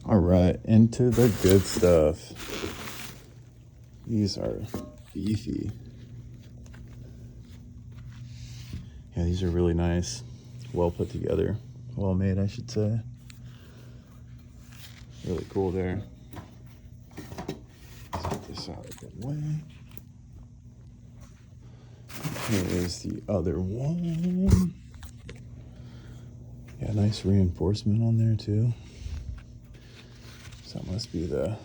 All right, into the good stuff. These are beefy. Yeah, these are really nice. Well put together. Well made, I should say. Really cool there. Let's get this out of the way. Here is the other one. Yeah, nice reinforcement on there too. So that must be the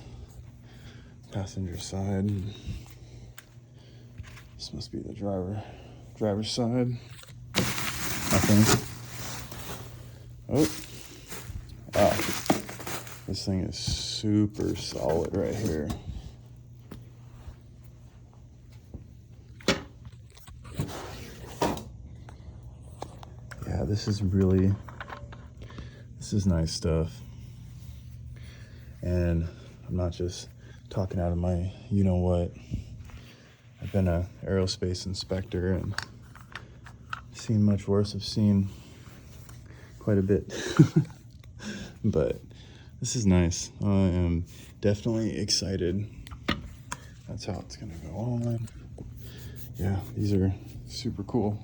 passenger side. This must be the driver's side. I think. Oh, wow. This thing is super solid right here. Yeah, this is nice stuff. And I'm not just talking out of my you-know-what. I've been an aerospace inspector and seen much worse. I've seen quite a bit. But this is nice. I am definitely excited. That's how it's gonna go on. Yeah, these are super cool.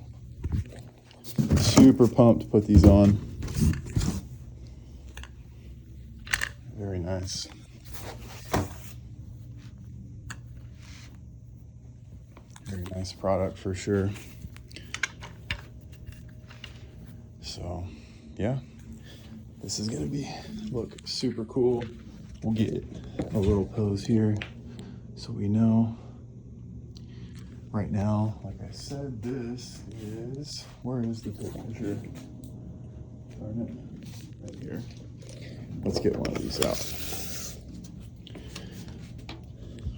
Super pumped to put these on. Very nice. Very nice product for sure. So, yeah, this is gonna look super cool. We'll get a little pose here so we know. Right now, like I said, this is, where is the tape measure? Darn it, right here. Let's get one of these out.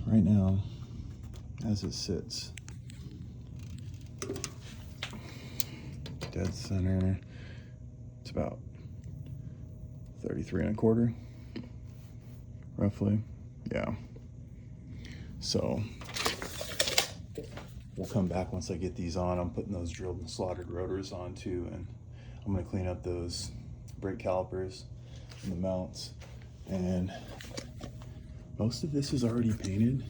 Right now, as it sits, dead center, it's about 33 1/4, roughly. Yeah. So we'll come back once I get these on. I'm putting those drilled and slotted rotors on too, and I'm gonna clean up those brake calipers and the mounts. And most of this is already painted.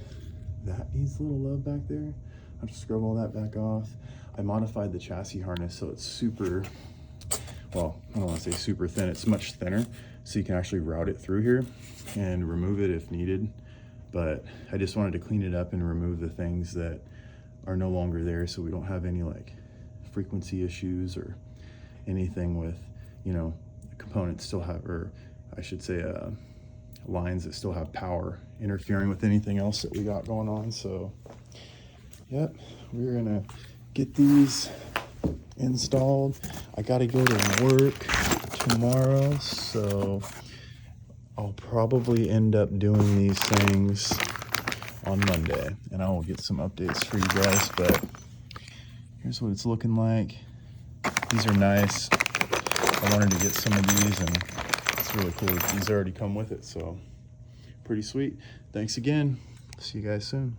That needs a little love back there. I have to scrub all that back off. I modified the chassis harness so it's super, well, I don't want to say super thin, it's much thinner, so you can actually route it through here and remove it if needed. But I just wanted to clean it up and remove the things that are no longer there, so we don't have any like frequency issues or anything with, you know, components still have, or I should say lines that still have power interfering with anything else that we got going on. So yep, we're gonna get these installed. I gotta go to work tomorrow, so I'll probably end up doing these things on Monday, and I will get some updates for you guys. But here's what it's looking like. These are nice. I wanted to get some of these, and it's really cool. These already come with it, so pretty sweet. Thanks again. See you guys soon.